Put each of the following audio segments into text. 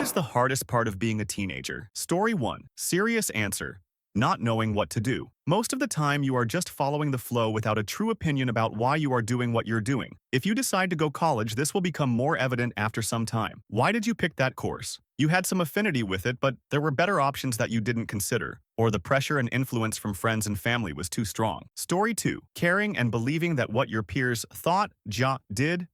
Here's the hardest part of being a teenager. Story 1. Serious answer. Not knowing what to do. Most of the time, you are just following the flow without a true opinion about why you are doing what you're doing. If you decide to go college, this will become more evident after some time. Why did you pick that course? You had some affinity with it, but there were better options that you didn't consider, or the pressure and influence from friends and family was too strong. Story 2. Caring and believing that what your peers thought, did,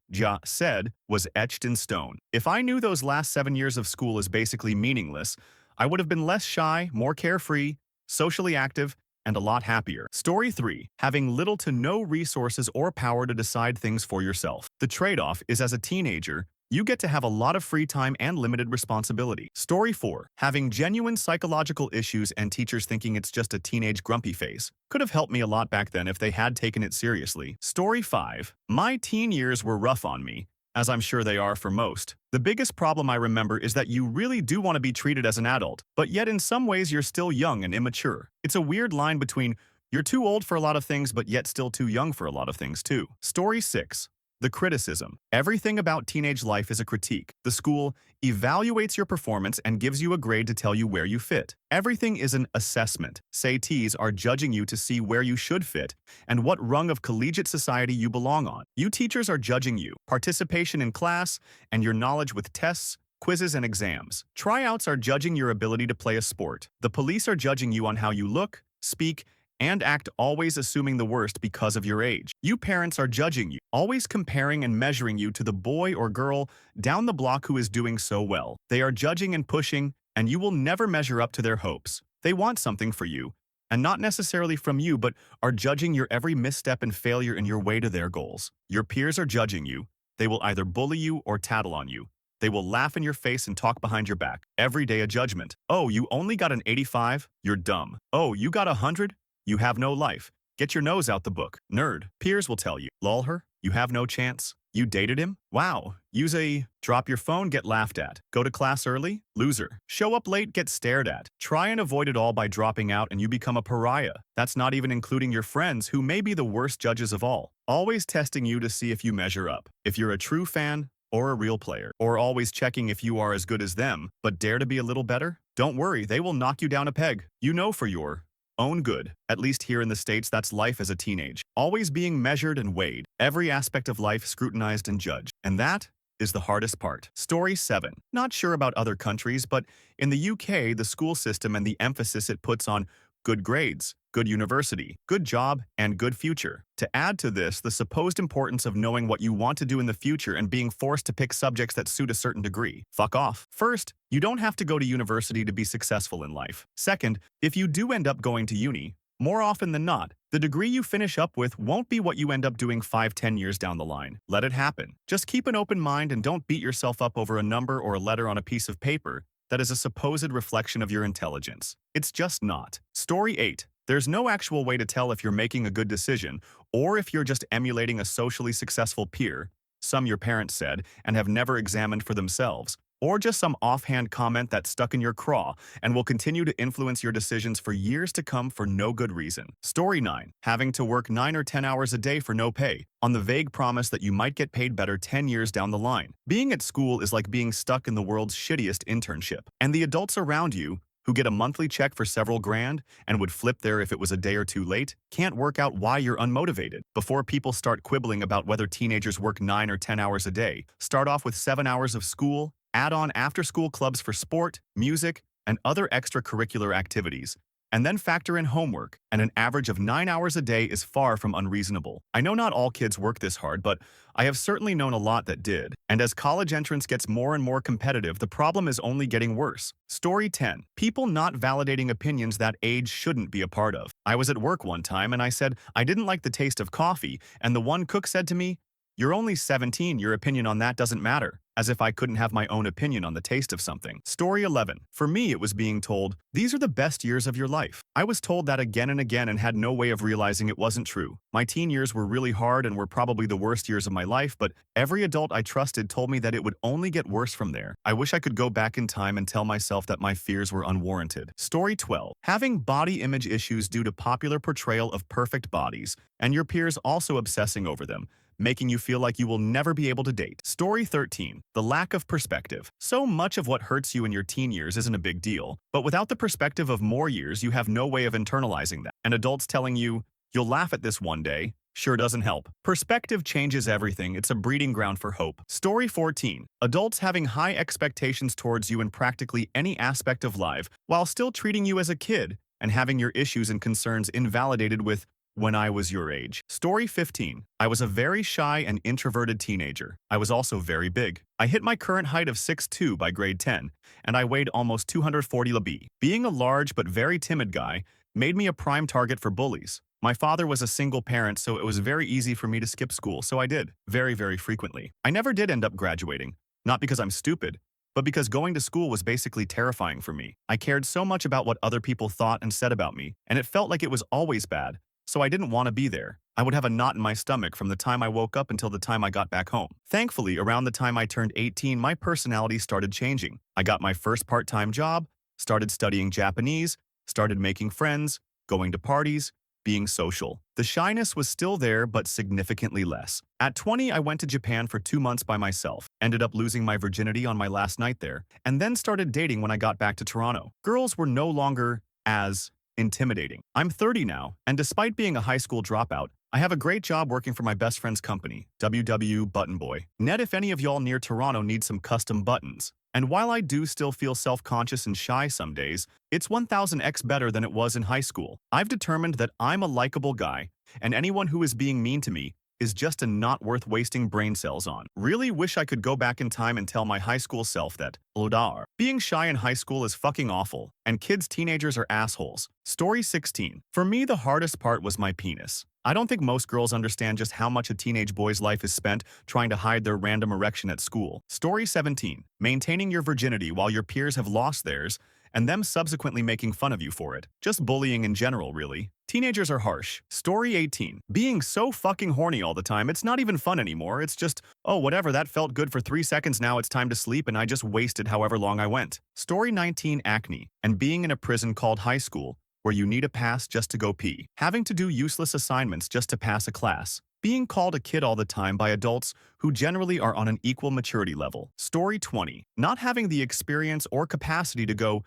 said was etched in stone. If I knew those last 7 years of school is basically meaningless, I would have been less shy, more carefree, socially active, and a lot happier. Story 3. Having little to no resources or power to decide things for yourself. The trade-off is as a teenager, you get to have a lot of free time and limited responsibility. Story 4. Having genuine psychological issues and teachers thinking it's just a teenage grumpy phase. Could have helped me a lot back then if they had taken it seriously. Story 5. My teen years were rough on me, as I'm sure they are for most. The biggest problem I remember is that you really do want to be treated as an adult, but yet in some ways you're still young and immature. It's a weird line between you're too old for a lot of things but yet still too young for a lot of things too. Story 6. The criticism. Everything about teenage life is a critique. The school evaluates your performance and gives you a grade to tell you where you fit. Everything is an assessment. Say-Ts are judging you to see where you should fit and what rung of collegiate society you belong on. You teachers are judging you, participation in class, and your knowledge with tests, quizzes, and exams. Tryouts are judging your ability to play a sport. The police are judging you on how you look, speak, and act, always assuming the worst because of your age. You parents are judging you, always comparing and measuring you to the boy or girl down the block who is doing so well. They are judging and pushing, and you will never measure up to their hopes. They want something for you, and not necessarily from you, but are judging your every misstep and failure in your way to their goals. Your peers are judging you. They will either bully you or tattle on you. They will laugh in your face and talk behind your back. Every day a judgment. Oh, you only got an 85? You're dumb. Oh, you got 100? You have no life. Get your nose out the book. Nerd. Peers will tell you. Lol her. You have no chance. You dated him? Wow. Use a drop your phone, get laughed at. Go to class early? Loser. Show up late, get stared at. Try and avoid it all by dropping out and you become a pariah. That's not even including your friends who may be the worst judges of all. Always testing you to see if you measure up. If you're a true fan or a real player. Or always checking if you are as good as them, but dare to be a little better? Don't worry, they will knock you down a peg. You know for your own good. At least here in the States, that's life as a teenage. Always being measured and weighed. Every aspect of life scrutinized and judged. And that is the hardest part. Story 7. Not sure about other countries, but in the UK, the school system and the emphasis it puts on good grades, good university, good job, and good future. To add to this, the supposed importance of knowing what you want to do in the future and being forced to pick subjects that suit a certain degree. Fuck off. First, you don't have to go to university to be successful in life. Second, if you do end up going to uni, more often than not, the degree you finish up with won't be what you end up doing 5-10 years down the line. Let it happen. Just keep an open mind and don't beat yourself up over a number or a letter on a piece of paper that is a supposed reflection of your intelligence. It's just not. Story 8. There's no actual way to tell if you're making a good decision or if you're just emulating a socially successful peer, some your parents said, and have never examined for themselves, or just some offhand comment that's stuck in your craw and will continue to influence your decisions for years to come for no good reason. Story 9. Having to work 9 or 10 hours a day for no pay, on the vague promise that you might get paid better 10 years down the line. Being at school is like being stuck in the world's shittiest internship. And the adults around you, who get a monthly check for several grand and would flip there if it was a day or two late, can't work out why you're unmotivated. Before people start quibbling about whether teenagers work 9 or 10 hours a day, start off with 7 hours of school, add on after-school clubs for sport, music, and other extracurricular activities, and then factor in homework, and an average of 9 hours a day is far from unreasonable. I know not all kids work this hard, but I have certainly known a lot that did. And as college entrance gets more and more competitive, the problem is only getting worse. Story 10. People not validating opinions that age shouldn't be a part of. I was at work one time and I said I didn't like the taste of coffee, and the one cook said to me, "You're only 17, your opinion on that doesn't matter," as if I couldn't have my own opinion on the taste of something. Story 11. For me, it was being told, "These are the best years of your life." I was told that again and again and had no way of realizing it wasn't true. My teen years were really hard and were probably the worst years of my life, but every adult I trusted told me that it would only get worse from there. I wish I could go back in time and tell myself that my fears were unwarranted. Story 12. Having body image issues due to popular portrayal of perfect bodies, and your peers also obsessing over them, making you feel like you will never be able to date. Story 13. The lack of perspective. So much of what hurts you in your teen years isn't a big deal, but without the perspective of more years, you have no way of internalizing that. And adults telling you, you'll laugh at this one day, sure doesn't help. Perspective changes everything. It's a breeding ground for hope. Story 14. Adults having high expectations towards you in practically any aspect of life, while still treating you as a kid and having your issues and concerns invalidated with "when I was your age." Story 15. I was a very shy and introverted teenager. I was also very big. I hit my current height of 6'2" by grade 10, and I weighed almost 240 lb. Being a large but very timid guy made me a prime target for bullies. My father was a single parent, so it was very easy for me to skip school, so I did, very, very frequently. I never did end up graduating, not because I'm stupid, but because going to school was basically terrifying for me. I cared so much about what other people thought and said about me, and it felt like it was always bad, so I didn't want to be there. I would have a knot in my stomach from the time I woke up until the time I got back home. Thankfully, around the time I turned 18, my personality started changing. I got my first part-time job, started studying Japanese, started making friends, going to parties, being social. The shyness was still there, but significantly less. At 20, I went to Japan for 2 months by myself, ended up losing my virginity on my last night there, and then started dating when I got back to Toronto. Girls were no longer as intimidating. I'm 30 now, and despite being a high school dropout, I have a great job working for my best friend's company, WW Button Boy. Net if any of y'all near Toronto need some custom buttons. And while I do still feel self-conscious and shy some days, it's 1000x better than it was in high school. I've determined that I'm a likable guy, and anyone who is being mean to me is just a not worth wasting brain cells on. Really wish I could go back in time and tell my high school self that, Lodar. Being shy in high school is fucking awful, and teenagers are assholes. Story 16. For me, the hardest part was my penis. I don't think most girls understand just how much a teenage boy's life is spent trying to hide their random erection at school. Story 17. Maintaining your virginity while your peers have lost theirs, and them subsequently making fun of you for it. Just bullying in general, really. Teenagers are harsh. Story 18. Being so fucking horny all the time, it's not even fun anymore. It's just, oh, whatever, that felt good for 3 seconds, now it's time to sleep, and I just wasted however long I went. Story 19. Acne. And being in a prison called high school, where you need a pass just to go pee. Having to do useless assignments just to pass a class. Being called a kid all the time by adults who generally are on an equal maturity level. Story 20. Not having the experience or capacity to go,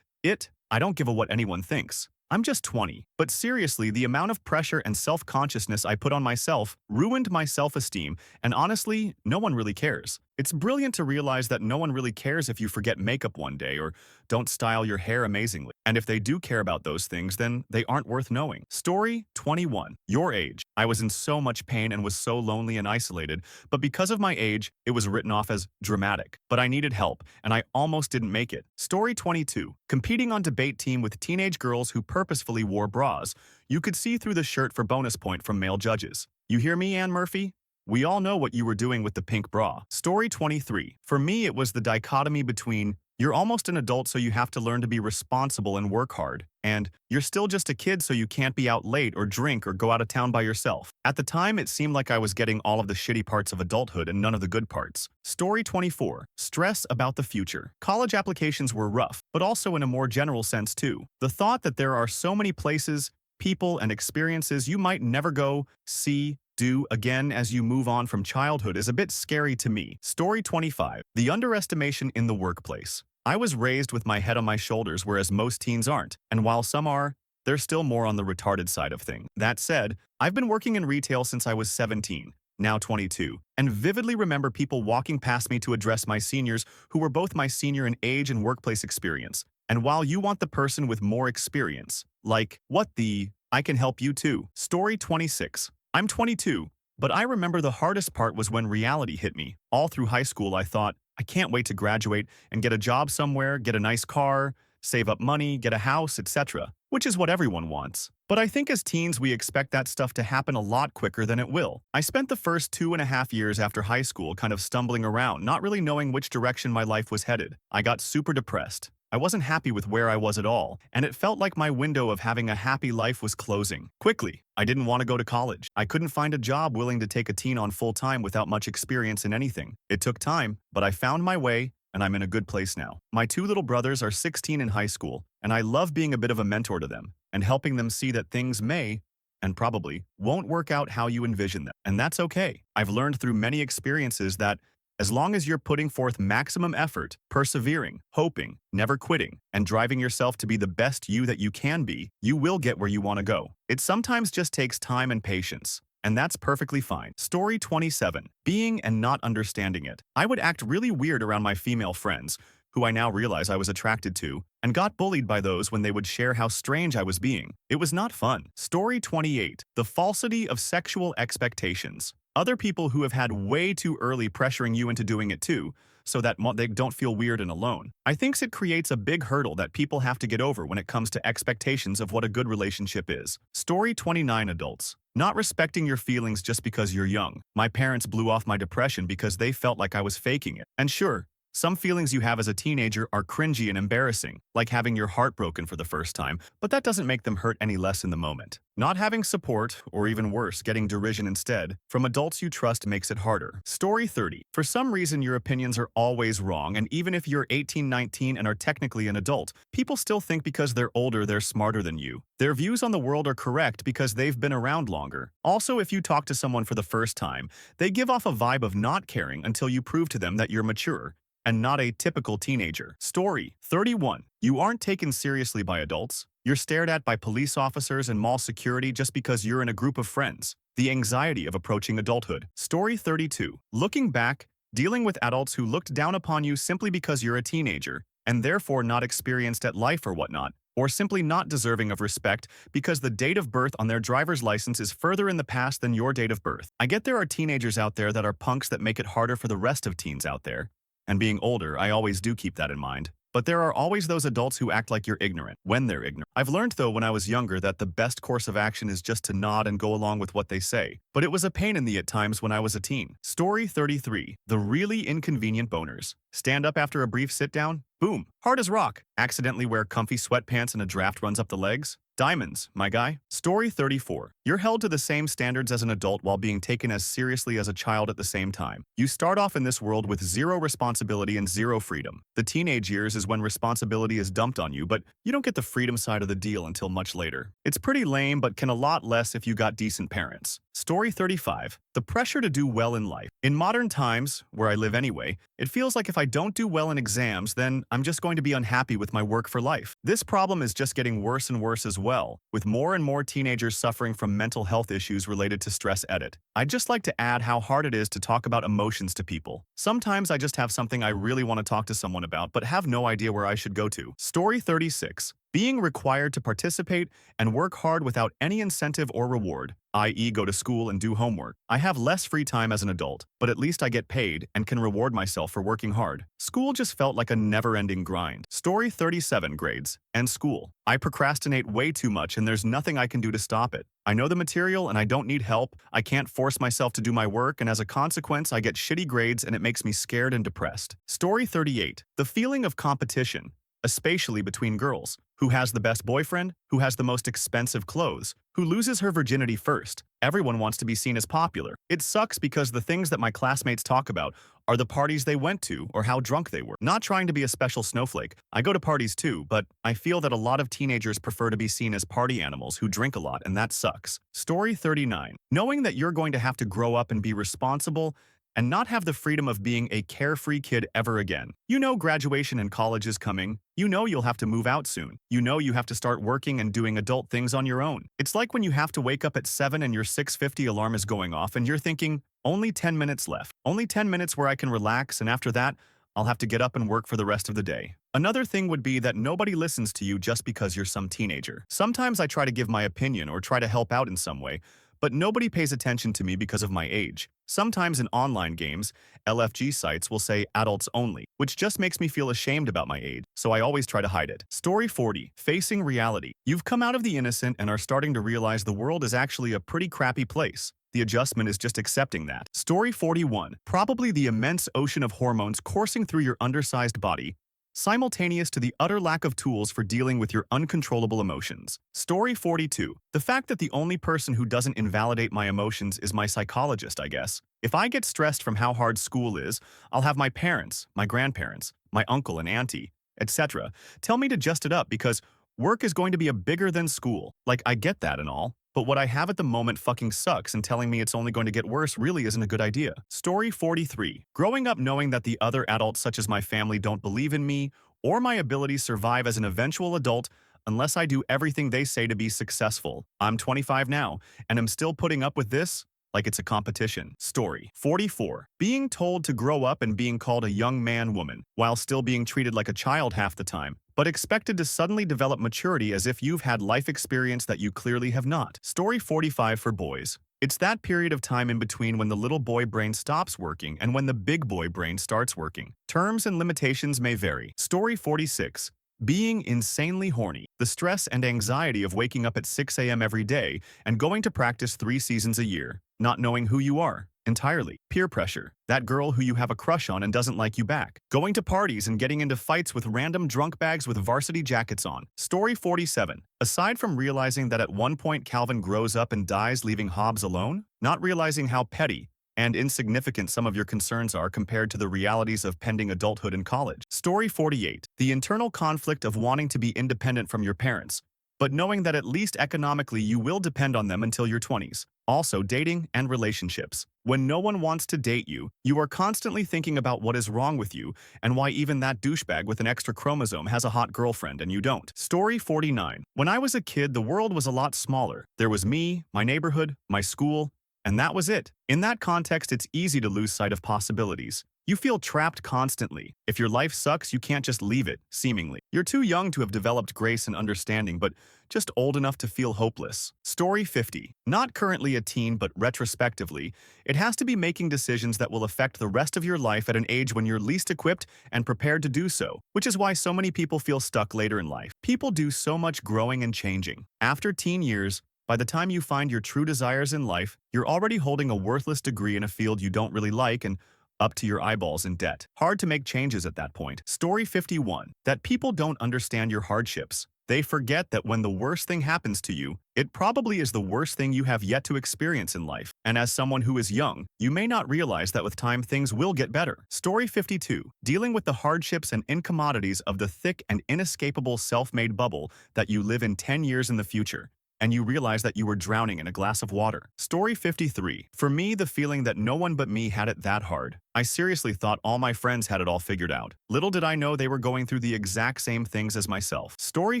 I don't give a what anyone thinks. I'm just 20. But seriously, the amount of pressure and self-consciousness I put on myself ruined my self-esteem, and honestly, no one really cares. It's brilliant to realize that no one really cares if you forget makeup one day or don't style your hair amazingly. And if they do care about those things, then they aren't worth knowing. Story 21. Your age. I was in so much pain and was so lonely and isolated, but because of my age, it was written off as dramatic. But I needed help, and I almost didn't make it. Story 22. Competing on debate team with teenage girls who purposefully wore bras. You could see through the shirt for bonus point from male judges. You hear me, Anne Murphy? We all know what you were doing with the pink bra. Story 23. For me, it was the dichotomy between you're almost an adult so you have to learn to be responsible and work hard, and you're still just a kid so you can't be out late or drink or go out of town by yourself. At the time, it seemed like I was getting all of the shitty parts of adulthood and none of the good parts. Story 24. Stress about the future. College applications were rough, but also in a more general sense too. The thought that there are so many places, people, and experiences you might never go, see, do again as you move on from childhood is a bit scary to me. Story 25. The underestimation in the workplace. I was raised with my head on my shoulders, whereas most teens aren't, and while some are, they're still more on the retarded side of things. That said, I've been working in retail since I was 17, now 22, and vividly remember people walking past me to address my seniors who were both my senior in age and workplace experience. And while you want the person with more experience, like, what the, I can help you too. Story 26. I'm 22, but I remember the hardest part was when reality hit me. All through high school, I thought, I can't wait to graduate and get a job somewhere, get a nice car, save up money, get a house, etc., which is what everyone wants. But I think as teens, we expect that stuff to happen a lot quicker than it will. I spent the first 2.5 years after high school kind of stumbling around, not really knowing which direction my life was headed. I got super depressed. I wasn't happy with where I was at all, and it felt like my window of having a happy life was closing. Quickly, I didn't want to go to college. I couldn't find a job willing to take a teen on full-time without much experience in anything. It took time, but I found my way, and I'm in a good place now. My 2 little brothers are 16 in high school, and I love being a bit of a mentor to them and helping them see that things may and probably won't work out how you envision them. And that's okay. I've learned through many experiences that as long as you're putting forth maximum effort, persevering, hoping, never quitting, and driving yourself to be the best you that you can be, you will get where you want to go. It sometimes just takes time and patience. And that's perfectly fine. Story 27. Being and not understanding it. I would act really weird around my female friends, who I now realize I was attracted to, and got bullied by those when they would share how strange I was being. It was not fun. Story 28. The falsity of sexual expectations. Other people who have had way too early pressuring you into doing it too, so that they don't feel weird and alone. I think it creates a big hurdle that people have to get over when it comes to expectations of what a good relationship is. Story 29. Adults. Not respecting your feelings just because you're young. My parents blew off my depression because they felt like I was faking it. And sure, some feelings you have as a teenager are cringy and embarrassing, like having your heart broken for the first time, but that doesn't make them hurt any less in the moment. Not having support, or even worse, getting derision instead, from adults you trust makes it harder. Story 30. For some reason, your opinions are always wrong, and even if you're 18, 19 and are technically an adult, people still think because they're older they're smarter than you. Their views on the world are correct because they've been around longer. Also, if you talk to someone for the first time, they give off a vibe of not caring until you prove to them that you're mature and not a typical teenager. Story 31. You aren't taken seriously by adults. You're stared at by police officers and mall security just because you're in a group of friends. The anxiety of approaching adulthood. Story 32. Looking back, dealing with adults who looked down upon you simply because you're a teenager, and therefore not experienced at life or whatnot, or simply not deserving of respect because the date of birth on their driver's license is further in the past than your date of birth. I get there are teenagers out there that are punks that make it harder for the rest of teens out there. And being older, I always do keep that in mind. But there are always those adults who act like you're ignorant when they're ignorant. I've learned, though, when I was younger that the best course of action is just to nod and go along with what they say. But it was a pain in the at times when I was a teen. Story 33. The really inconvenient boners. Stand up after a brief sit-down? Boom. Hard as rock. Accidentally wear comfy sweatpants and a draft runs up the legs? Diamonds, my guy. Story 34. You're held to the same standards as an adult while being taken as seriously as a child at the same time. You start off in this world with zero responsibility and zero freedom. The teenage years is when responsibility is dumped on you, but you don't get the freedom side of the deal until much later. It's pretty lame, but can a lot less if you got decent parents. Story 35. The pressure to do well in life. In modern times, where I live anyway, it feels like if I don't do well in exams, then I'm just going to be unhappy with my work for life. This problem is just getting worse and worse as well, with more and more teenagers suffering from mental health issues related to stress. Edit. I'd just like to add how hard it is to talk about emotions to people. Sometimes I just have something I really want to talk to someone about, but have no idea where I should go to. Story 36. Being required to participate and work hard without any incentive or reward, i.e. go to school and do homework. I have less free time as an adult, but at least I get paid and can reward myself for working hard. School just felt like a never-ending grind. Story 37. Grades and school. I procrastinate way too much and there's nothing I can do to stop it. I know the material and I don't need help. I can't force myself to do my work, and as a consequence I get shitty grades and it makes me scared and depressed. Story 38. The feeling of competition, especially between girls. Who has the best boyfriend? Who has the most expensive clothes? Who loses her virginity first? Everyone wants to be seen as popular. It sucks because the things that my classmates talk about are the parties they went to or how drunk they were. Not trying to be a special snowflake. I go to parties too, but I feel that a lot of teenagers prefer to be seen as party animals who drink a lot, and that sucks. Story 39. Knowing that you're going to have to grow up and be responsible and not have the freedom of being a carefree kid ever again. You know graduation and college is coming. You know you'll have to move out soon. You know you have to start working and doing adult things on your own. It's like when you have to wake up at 7 and your 6:50 alarm is going off and you're thinking, only 10 minutes left. Only 10 minutes where I can relax, and after that, I'll have to get up and work for the rest of the day. Another thing would be that nobody listens to you just because you're some teenager. Sometimes I try to give my opinion or try to help out in some way, but nobody pays attention to me because of my age. Sometimes in online games, LFG sites will say adults only, which just makes me feel ashamed about my age, so I always try to hide it. Story 40. Facing reality. You've come out of the innocent and are starting to realize the world is actually a pretty crappy place. The adjustment is just accepting that. Story 41. Probably the immense ocean of hormones coursing through your undersized body, simultaneous to the utter lack of tools for dealing with your uncontrollable emotions. Story 42. The fact that the only person who doesn't invalidate my emotions is my psychologist, I guess. If I get stressed from how hard school is, I'll have my parents, my grandparents, my uncle and auntie, etc. tell me to just it up because work is going to be a bigger than school. Like, I get that and all, but what I have at the moment fucking sucks and telling me it's only going to get worse really isn't a good idea. Story 43. Growing up knowing that the other adults such as my family don't believe in me or my abilities survive as an eventual adult unless I do everything they say to be successful. I'm 25 now, and I'm still putting up with this like it's a competition. Story 44. Being told to grow up and being called a young man-woman, while still being treated like a child half the time, but expected to suddenly develop maturity as if you've had life experience that you clearly have not. Story 45 for boys. It's that period of time in between when the little boy brain stops working and when the big boy brain starts working. Terms and limitations may vary. Story 46. Being insanely horny. The stress and anxiety of waking up at 6 a.m. every day and going to practice 3 seasons a year, not knowing who you are entirely. Peer pressure. That girl who you have a crush on and doesn't like you back. Going to parties and getting into fights with random drunk bags with varsity jackets on. Story 47. Aside from realizing that at one point Calvin grows up and dies leaving Hobbes alone, not realizing how petty and insignificant some of your concerns are compared to the realities of pending adulthood and college. Story 48. The internal conflict of wanting to be independent from your parents, but knowing that at least economically you will depend on them until your 20s. Also, dating and relationships. When no one wants to date you, you are constantly thinking about what is wrong with you and why even that douchebag with an extra chromosome has a hot girlfriend and you don't. Story 49. When I was a kid, the world was a lot smaller. There was me, my neighborhood, my school, and that was it. In that context, it's easy to lose sight of possibilities. You feel trapped constantly. If your life sucks, you can't just leave it, seemingly. You're too young to have developed grace and understanding, but just old enough to feel hopeless. Story 50. Not currently a teen, but retrospectively, it has to be making decisions that will affect the rest of your life at an age when you're least equipped and prepared to do so, which is why so many people feel stuck later in life. People do so much growing and changing. After teen years, by the time you find your true desires in life, you're already holding a worthless degree in a field you don't really like and up to your eyeballs in debt. Hard to make changes at that point. Story 51. That people don't understand your hardships. They forget that when the worst thing happens to you, it probably is the worst thing you have yet to experience in life. And as someone who is young, you may not realize that with time things will get better. Story 52. Dealing with the hardships and incommodities of the thick and inescapable self-made bubble that you live in 10 years in the future, and you realize that you were drowning in a glass of water. Story 53. For me, the feeling that no one but me had it that hard. I seriously thought all my friends had it all figured out. Little did I know they were going through the exact same things as myself. Story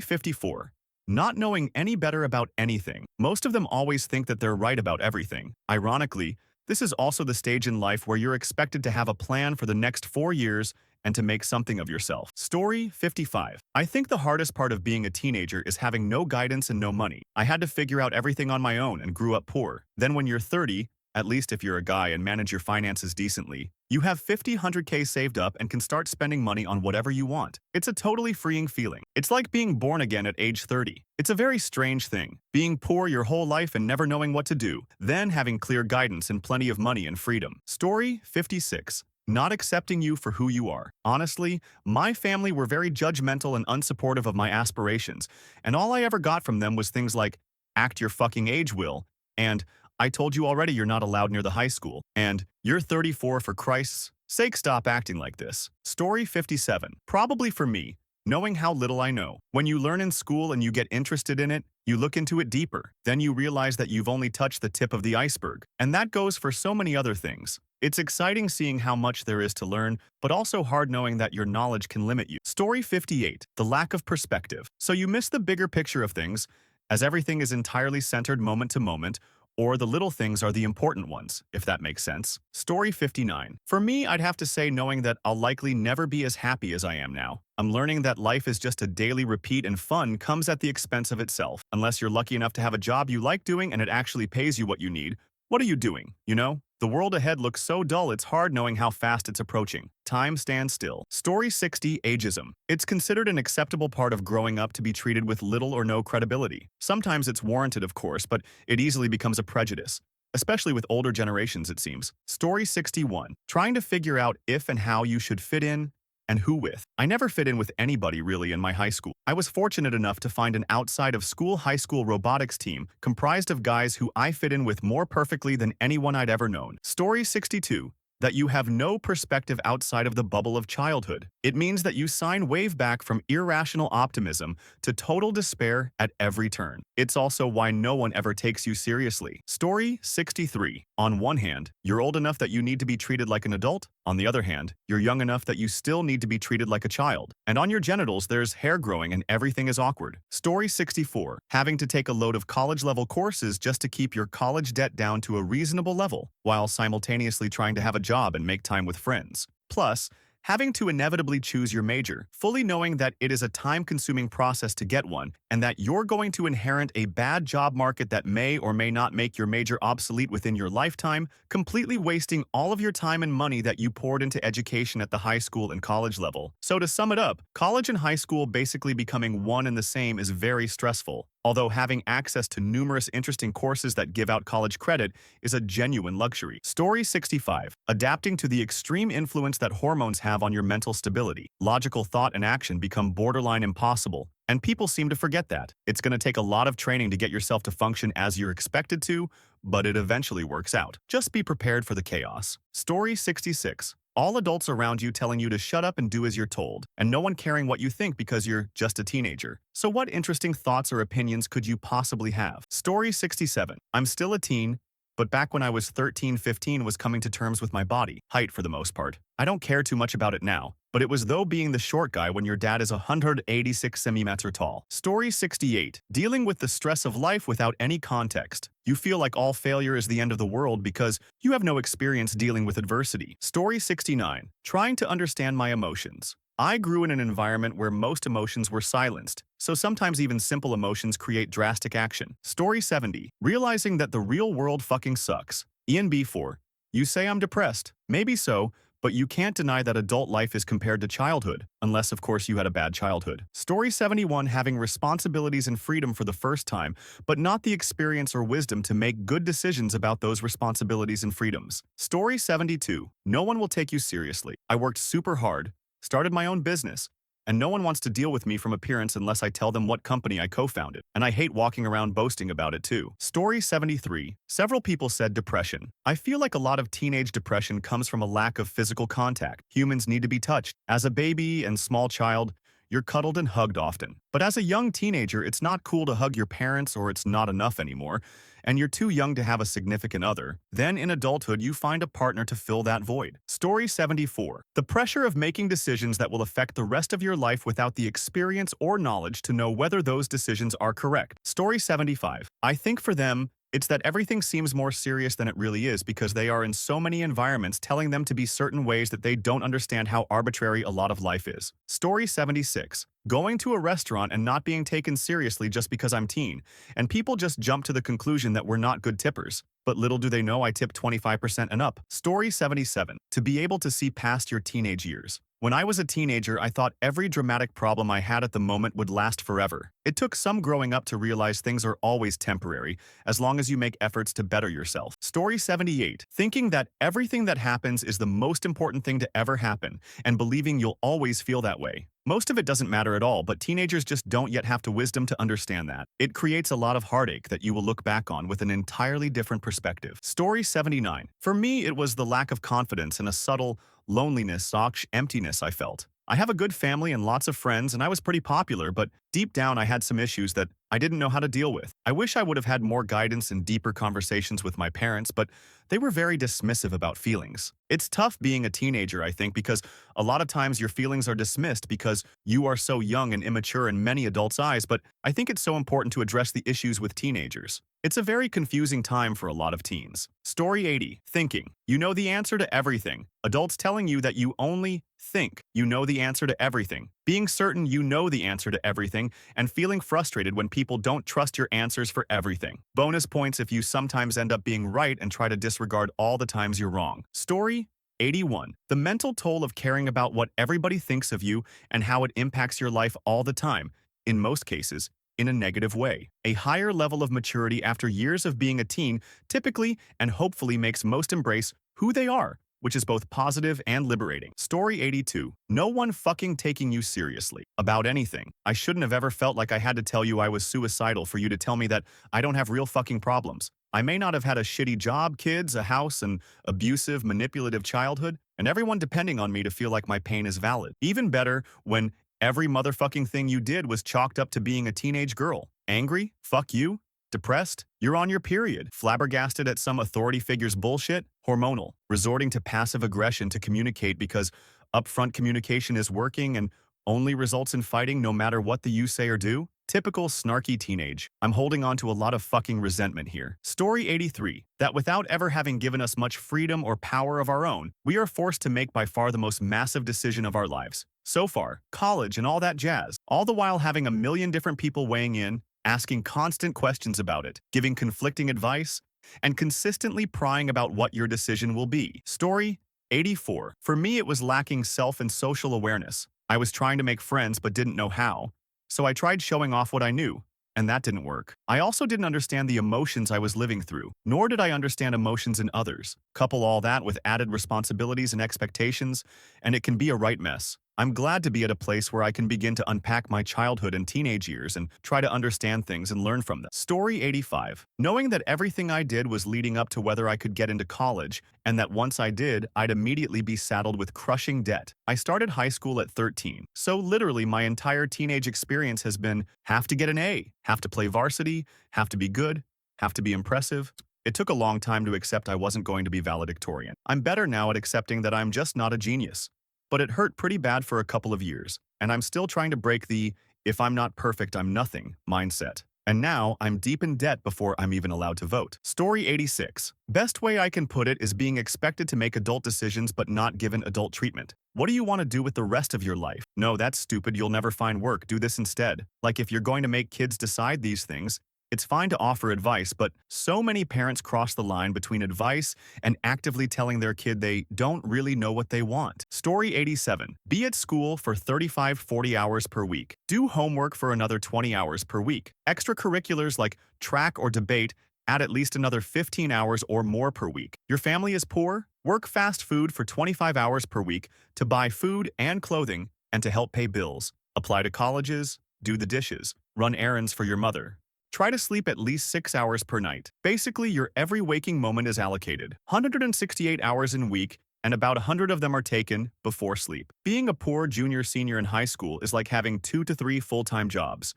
54. Not knowing any better about anything. Most of them always think that they're right about everything. Ironically, this is also the stage in life where you're expected to have a plan for the next 4 years and to make something of yourself. Story 55. I think the hardest part of being a teenager is having no guidance and no money. I had to figure out everything on my own and grew up poor. Then when you're 30, at least if you're a guy and manage your finances decently, you have 100K saved up and can start spending money on whatever you want. It's a totally freeing feeling. It's like being born again at age 30. It's a very strange thing, being poor your whole life and never knowing what to do, then having clear guidance and plenty of money and freedom. Story 56. Not accepting you for who you are. Honestly, my family were very judgmental and unsupportive of my aspirations, and all I ever got from them was things like, act your fucking age, Will, and I told you already you're not allowed near the high school, and you're 34 for Christ's sake, stop acting like this. Story 57. Probably for me, knowing how little I know. When you learn in school and you get interested in it, you look into it deeper. Then you realize that you've only touched the tip of the iceberg. And that goes for so many other things. It's exciting seeing how much there is to learn, but also hard knowing that your knowledge can limit you. Story 58. The lack of perspective. So you miss the bigger picture of things, as everything is entirely centered moment to moment, or the little things are the important ones, if that makes sense. Story 59. For me, I'd have to say knowing that I'll likely never be as happy as I am now. I'm learning that life is just a daily repeat and fun comes at the expense of itself. Unless you're lucky enough to have a job you like doing and it actually pays you what you need, what are you doing, you know? The world ahead looks so dull it's hard knowing how fast it's approaching. Time stands still. Story 60. Ageism. It's considered an acceptable part of growing up to be treated with little or no credibility. Sometimes it's warranted, of course, but it easily becomes a prejudice. Especially with older generations, it seems. Story 61. Trying to figure out if and how you should fit in, and who with. I never fit in with anybody really in my high school. I was fortunate enough to find an outside of school high school robotics team comprised of guys who I fit in with more perfectly than anyone I'd ever known. Story 62. That you have no perspective outside of the bubble of childhood. It means that you sine wave back from irrational optimism to total despair at every turn. It's also why no one ever takes you seriously. Story 63. On one hand, you're old enough that you need to be treated like an adult. On the other hand, you're young enough that you still need to be treated like a child. And on your genitals, there's hair growing and everything is awkward. Story 64. Having to take a load of college-level courses just to keep your college debt down to a reasonable level, while simultaneously trying to have a job and make time with friends. Plus, having to inevitably choose your major, fully knowing that it is a time-consuming process to get one, and that you're going to inherit a bad job market that may or may not make your major obsolete within your lifetime, completely wasting all of your time and money that you poured into education at the high school and college level. So to sum it up, college and high school basically becoming one and the same is very stressful, although having access to numerous interesting courses that give out college credit is a genuine luxury. Story 65. Adapting to the extreme influence that hormones have on your mental stability. Logical thought and action become borderline impossible, and people seem to forget that. It's going to take a lot of training to get yourself to function as you're expected to, but it eventually works out. Just be prepared for the chaos. Story 66. All adults around you telling you to shut up and do as you're told, and no one caring what you think because you're just a teenager. So what interesting thoughts or opinions could you possibly have? Story 67. I'm still a teen, but back when I was 13-15 was coming to terms with my body, height for the most part. I don't care too much about it now, but it was though being the short guy when your dad is 186 centimeters tall. Story 68. Dealing with the stress of life without any context. You feel like all failure is the end of the world because you have no experience dealing with adversity. Story 69. Trying to understand my emotions. I grew in an environment where most emotions were silenced, so sometimes even simple emotions create drastic action. Story 70. Realizing that the real world fucking sucks. Ian B4. You say I'm depressed. Maybe so, but you can't deny that adult life is compared to childhood, unless of course you had a bad childhood. Story 71. Having responsibilities and freedom for the first time, but not the experience or wisdom to make good decisions about those responsibilities and freedoms. Story 72. No one will take you seriously. I worked super hard, started my own business, and no one wants to deal with me from appearance unless I tell them what company I co-founded. And I hate walking around boasting about it too. Story 73. Several people said depression. I feel like a lot of teenage depression comes from a lack of physical contact. Humans need to be touched. As a baby and small child, you're cuddled and hugged often. But as a young teenager, it's not cool to hug your parents, or it's not enough anymore, and you're too young to have a significant other. Then in adulthood, you find a partner to fill that void. Story 74. The pressure of making decisions that will affect the rest of your life without the experience or knowledge to know whether those decisions are correct. Story 75. I think for them, it's that everything seems more serious than it really is because they are in so many environments telling them to be certain ways that they don't understand how arbitrary a lot of life is. Story 76. Going to a restaurant and not being taken seriously just because I'm teen, and people just jump to the conclusion that we're not good tippers. But little do they know I tip 25% and up. Story 77. To be able to see past your teenage years. When I was a teenager, I thought every dramatic problem I had at the moment would last forever. It took some growing up to realize things are always temporary, as long as you make efforts to better yourself. Story 78. Thinking that everything that happens is the most important thing to ever happen, and believing you'll always feel that way. Most of it doesn't matter at all, but teenagers just don't yet have the wisdom to understand that. It creates a lot of heartache that you will look back on with an entirely different perspective. Story 79. For me, it was the lack of confidence and a subtle loneliness/emptiness I felt. I have a good family and lots of friends, and I was pretty popular, but deep down I had some issues that I didn't know how to deal with. I wish I would have had more guidance and deeper conversations with my parents, but they were very dismissive about feelings. It's tough being a teenager, I think, because a lot of times your feelings are dismissed because you are so young and immature in many adults' eyes, but I think it's so important to address the issues with teenagers. It's a very confusing time for a lot of teens. Story 80. Thinking. You know the answer to everything. Adults telling you that you only think you know the answer to everything. Being certain you know the answer to everything, and feeling frustrated when people don't trust your answers for everything. Bonus points if you sometimes end up being right and try to disregard all the times you're wrong. Story 81. The mental toll of caring about what everybody thinks of you and how it impacts your life all the time, in most cases, in a negative way. A higher level of maturity after years of being a teen typically and hopefully makes most embrace who they are, which is both positive and liberating. Story 82. No one fucking taking you seriously about anything. I shouldn't have ever felt like I had to tell you I was suicidal for you to tell me that I don't have real fucking problems. I may not have had a shitty job, kids, a house, an abusive, manipulative childhood, and everyone depending on me to feel like my pain is valid. Even better, when every motherfucking thing you did was chalked up to being a teenage girl. Angry? Fuck you? Depressed? You're on your period. Flabbergasted at some authority figure's bullshit? Hormonal. Resorting to passive aggression to communicate because upfront communication is working and only results in fighting no matter what the you say or do? Typical snarky teenage. I'm holding on to a lot of fucking resentment here. Story 83. That without ever having given us much freedom or power of our own, we are forced to make by far the most massive decision of our lives. So far, college and all that jazz. All the while having a million different people weighing in, asking constant questions about it, giving conflicting advice, and consistently prying about what your decision will be. Story 84. For me, it was lacking self and social awareness. I was trying to make friends but didn't know how, so I tried showing off what I knew, and that didn't work. I also didn't understand the emotions I was living through, nor did I understand emotions in others. Couple all that with added responsibilities and expectations, and it can be a right mess. I'm glad to be at a place where I can begin to unpack my childhood and teenage years and try to understand things and learn from them. Story 85. Knowing that everything I did was leading up to whether I could get into college, and that once I did, I'd immediately be saddled with crushing debt. I started high school at 13, so literally my entire teenage experience has been have to get an A, have to play varsity, have to be good, have to be impressive. It took a long time to accept I wasn't going to be valedictorian. I'm better now at accepting that I'm just not a genius. But it hurt pretty bad for a couple of years, and I'm still trying to break the if I'm not perfect, I'm nothing mindset. And now I'm deep in debt before I'm even allowed to vote. Story 86. Best way I can put it is being expected to make adult decisions but not given adult treatment. What do you want to do with the rest of your life? No, that's stupid. You'll never find work. Do this instead. Like if you're going to make kids decide these things, it's fine to offer advice, but so many parents cross the line between advice and actively telling their kid they don't really know what they want. Story 87. Be at school for 35-40 hours per week. Do homework for another 20 hours per week. Extracurriculars like track or debate add at least another 15 hours or more per week. Your family is poor? Work fast food for 25 hours per week to buy food and clothing and to help pay bills. Apply to colleges, do the dishes, run errands for your mother. Try to sleep at least 6 hours per night. Basically, your every waking moment is allocated. 168 hours in a week, and about 100 of them are taken before sleep. Being a poor junior-senior in high school is like having 2 to 3 full-time jobs.